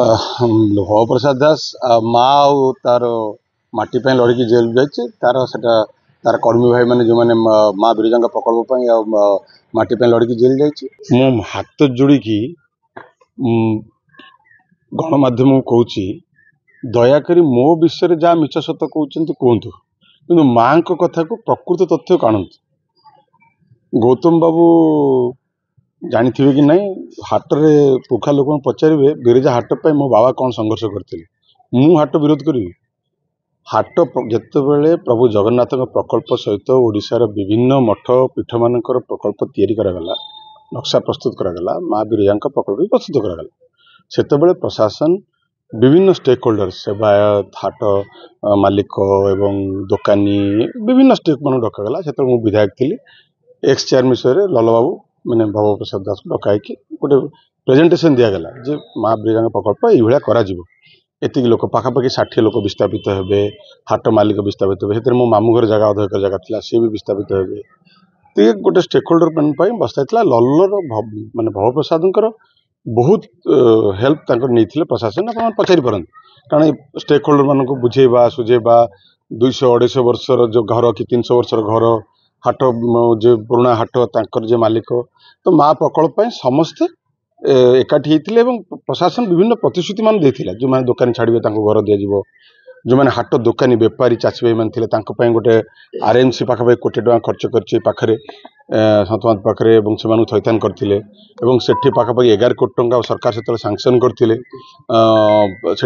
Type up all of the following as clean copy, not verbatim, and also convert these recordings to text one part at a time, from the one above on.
भव प्रसाद दास माँ तार माटी लड़की जेल जाइए तार सेटा तार कर्मी भाई मैंने जो मैंने माँ बिरजा प्रकल्प माटी लड़की जेल जाइए मु हाथ जोड़ी गणमाध्यम कहूँ दयाकोरी मो विषय जहाँ मिछ सत कहते कहतु कि माँ कथा को प्रकृत तथ्य काणतु गौतम बाबू जानी कि नहीं हाट रे पुखा लोक पचारे बिरजा हाट पर मो बाबा कौन संघर्ष करते मु हाट विरोध करी हाट जितेबले प्रभु जगन्नाथ प्रकल्प सहित ओडिशार विभिन्न मठ पीठ मान प्रकल्प तैयारी करागला नक्शा प्रस्तुत करागला माँ बिरजा प्रकल्प प्रस्तुत करागला सेतेबेले प्रशासन विभिन्न स्टेक होल्डर सेवायत हाट मालिक एवं दोकानी विभिन्न स्टेक मान डकागला से विधायक थी एक्स चेयर विषय लल बाबू मैंने भव प्रसाद दास को डकाई गोटे प्रेजेंटेशन दिगला जे माँ बिरजा प्रकल्प ये एतिक लोक पाखापाखि 60 लोक विस्थापित हे हाट मालिक विस्थापित हे मो मामू घर जगह अध जगह था सी भी विस्थापित हे तो गोटे स्टेक होल्डर मान बसता लल्लर मानने भव प्रसाद बहुत हेल्प नहीं प्रशासन आप पचारि पारती कारण स्टेक होल्डर मान बुझेबा सुझेबा 200-250 वर्षर जो घर कि 300 वर्षर घर हाट जो पुराणा हाट तांकर जे मालिक तो माँ प्रकल्प समस्ते एकाठी होते प्रशासन विभिन्न प्रतिश्रुति मान देथिला जो मैंने दुकानी छाड़े घर दिज्व जो मैंने हाट दुकानी बेपारी चाषी भाई मैंने गोटे आरएमसी पाखापाखि 1 कोटी टका खर्च कर पाखे सतमात पाखे से थैथान करते से पाखापाखि 11 कोटी टका सरकार से सांक्शन करते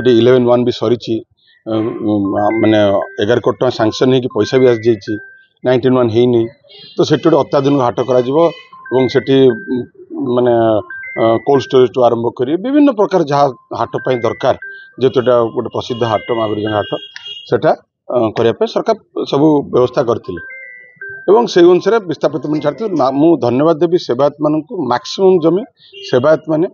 11-1 भी सरी माने 11 कोटी टका सांक्शन हो पैसा भी आसी जाइए 19-1 है तो से अत्याधुनिक हाट कर माने कोल्ड स्टोरेज टू आरंभ कर विभिन्न प्रकार जहाँ हाट पर दरकार जेहेतु गोटे प्रसिद्ध हाट माँ बिरजा हाट सेटा करने सरकार सब व्यवस्था करते से अनुसार विस्थापित मैंने छाड़ते मु धन्यवाद देवी सेवायत मान मैक्सिमम जमी सेवायत मैंने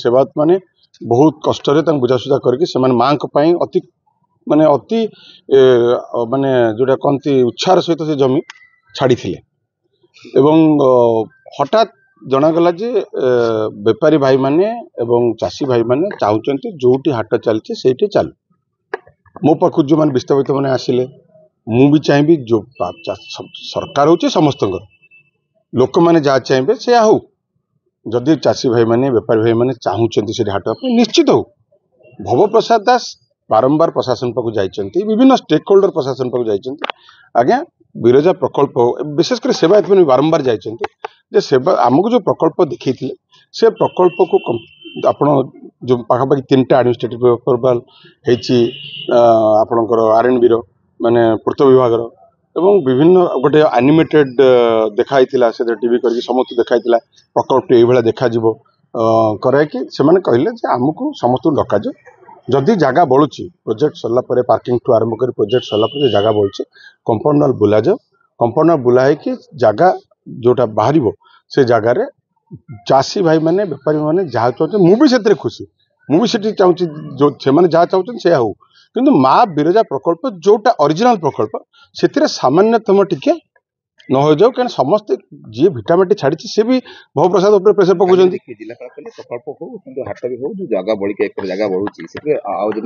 सेवायत मैंने बहुत कष्ट बुझासुझा करके माँ अति माने अति माने जोटा कहती उत्साह सहित से जमी छाड़ी हठात जनागला जे बेपारी भाई माने एवं चाषी भाई माने चाहते जोटी हाट चलती से चलू मो पाखु जो मैंने विस्थापित मैंने आसिले मु भी चाहिए जो सरकार हूँ समस्त लोक मैंने जहाँ चाहिए से हो जदि चाषी भाई माने बेपारी भाई माने चाहते से हाट निश्चित हो भव प्रसाद दास बारंबार प्रशासन पाक जाइए विभिन्न स्टेक होल्डर प्रशासन पाक जाइए आज्ञा बिरजा प्रकल्प विशेषकर सेवायत मैंने बारंबार जाइए सेवा आमको जो प्रकल्प देखी से प्रकल्प को आपण जो पाखापाखि 3टा एडमिनिस्ट्रेटिव अप्रूवाल आपणकर आरएनबी माने पूर्त विभाग एवं विभिन्न गोटे एनिमेटेड देखाई से टीवी करके समस्त देखाई प्रकल्प ये देखा कराई से कहले आमको समस्त डक जदि जगह बढ़ुची प्रोजेक्ट सरला पार्किंग ठू आरंभ कर प्रोजेक्ट सरला जगह बढ़ुची कंपाउंड वाल बुला जाओ कंपाउंड वाल बुला है जगह जोटा बाहर से जगार चाषी भाई मैंने बेपारी मैंने जहाँ चाहते मुझे खुशी मुझे चाहूँगी जो से जहाँ चाहते से हो किंतु माँ बिरजा प्रकल्प जोटा ओरिजिनल प्रकल्प से सामान्यतम टिके न हो जाओ क्या समस्ते जी भिटामिटी छाड़ी सी भी भव प्रसाद उपर प्रेसर पकाउं प्रकल्प हो हाट भी हो जो जगह बढ़ी जगह बढ़ुची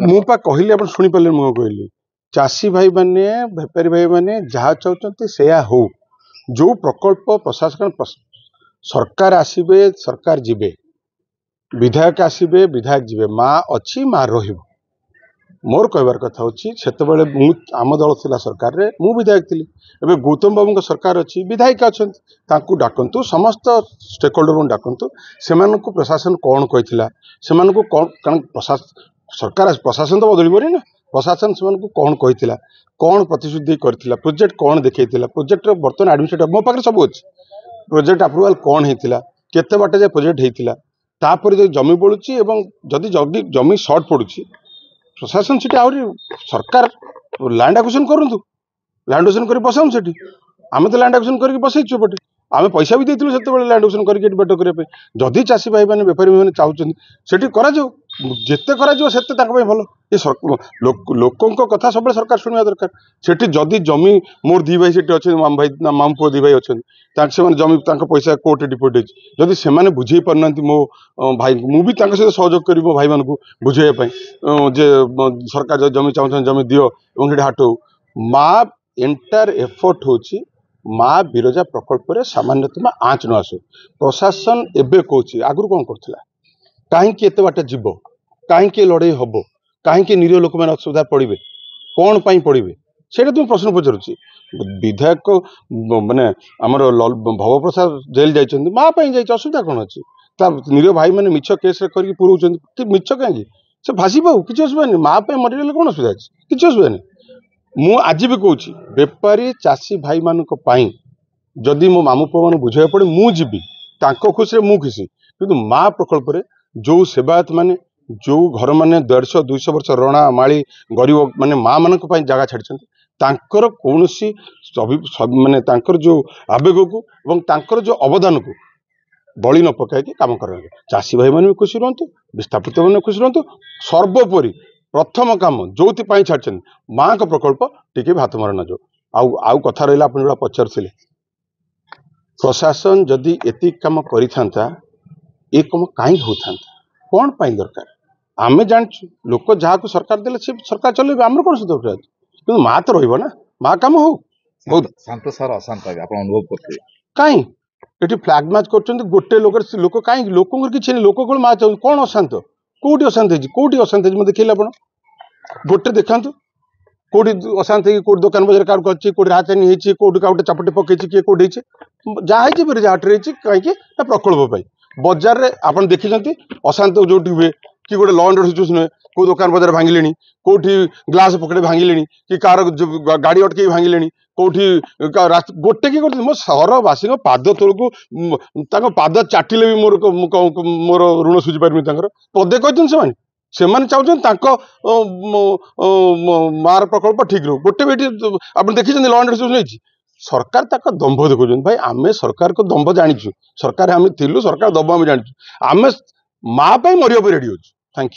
मुझे कहली आप शुणी पारे मुझे कहली चाषी भाई मैंने बेपारी भाई मैंने जहाँ चाहते से हो जो प्रकल्प प्रशासन सरकार आसबे सरकार जीवे विधायक आसबे विधायक जीवे माँ अच्छी माँ रही मोर कहबार कथा होते आम दल थी सरकार रे मु विधायक थी एवं गौतम बाबू सरकार अच्छी विधायिका अच्छा डाकतु समस्त स्टेक होल्डर डाकतु से प्रशासन कौन कही से कौन सरकार प्रशासन तो बदल ना प्रशासन से कौन कही कौन प्रतिश्रुति करथिला प्रोजेक्ट कौन देखा प्रोजेक्ट बर्तमान एडमिनिस्ट्रेटिव मो पाखे सब अच्छी प्रोजेक्ट अप्रूवाल कौन होता केते बाटे जे प्रोजेक्ट होता तापर जो जमी बढ़ुची जदि जमी सर्ट पड़ुची प्रशासन से सरकार लैंड एक्विजिशन करूँ लैंड एक्विजिशन कर बसाऊँ से आम तो लैंड एक्विजिशन करके बसईचु पटे आम पैसा भी देती से लैंड एक्विजिशन करके बेट करने जदि चाषी भाई मैंने बेपारी मैंने चाहते से जिते कर भल ये लोकों कथा सब सरकार शुणा दरकार सेठी जदि जमी मोर दी भाई सेठी अच्छे माम भाई माम पुओ दी भाई अच्छे जमी पैसा कोर्टे डिपोजिट जदि से बुझे पारना मो भाई मुझे सहित सहयोग करी मो भाई मान बुझाई जे सरकार जो जमी चाहते जमी दियो और हाट हो माँ एंटायर एफर्ट होची माँ बिरजा प्रकल्प सामान्यतम आँच न आसू प्रशासन एबे कौच आगु कौन करथिला कहीं एत बाट जीव कहीं लड़ाई हम कहीं निरीह लोक मैंने असुविधा पड़े कौन पाई पड़े से तुम प्रश्न पचारुची विधायक माने आमर भव प्रसाद जेल जाइए माँ जाइए असुविधा कौन अच्छी निरीह भाई मैंने मिछ केस करके पुराउछन्ति मिछ कहीं से भासी पाऊ किसी असुविधा नहीं माँ मरीगले कौन असुविधा अच्छी किसी असुविधा नहीं मु आज भी कहूँ बेपारी चाषी भाई मान जदि मो मामू पुआ मान बुझाई पड़े मुझे खुशी मु खुशी कि माँ प्रकल्प जो सेवायत माने जो घर माने 150-200 वर्ष रणा माली गरीब माने माँ मान जगह छाड़ी कौन माने जो आवेग को जो अवदान को बलि न पकड़ काम करेंगे चाषी भाई मैंने भी खुशी रुहतु विस्थापित मैंने खुशी रुहतु सर्वोपरि प्रथम कम जो छाड़ी माँ का प्रकल्प टी हाथ मर न जाओ आउ कथा रहा आप जो पचारे प्रशासन जदि एति कम करिथांता ए कम कहीं होता कौन पाई दरकार आम जानचु लोक जहाँ को सरकार देले से सरकार चले आम कौन सुध कि माँ तो रहा माँ कम हो बहुत शांत सर अशांत आप अनुभव करते कहीं ये फ्लैग मैच कर गोटे लोक कहीं लोक किसी नहीं लोक को माँ चाहते कौन अशांत कौटी अशांत मैं देखिए आप गोटे देखा कौटी अशांत कौट दुकान बजार क्या अच्छी कौट हाथानी होती कौट का गोटे चापटी पकई किए कौटी जहाँ हाटे कहीं प्रकल्प बजार में आप देखते अशांत जो हुए कि गोटे लॉ एंड ऑर्डर सिचुएशन हुए कौ दुकान बजार भांगिले कौटी ग्लास पकड़े भांगिले कि कार गाड़ी अटकई भांगिले कौटी गोटे कि मो सहरवासी पाद तौक पाद चाटिले भी मोर ऋण सुझी पारमी पदे कहते से चाहते मार प्रकल्प ठीक रो गोटे भी आप देखिए लॉ एंड ऑर्डर सिचुएशन होती सरकार तक दंभ देखुं भाई आम सरकार को दंभ जाचु सरकार आम थिलु सरकार दंभ आम जाचु आम माँ मरिया रेडी हो थैंक यू।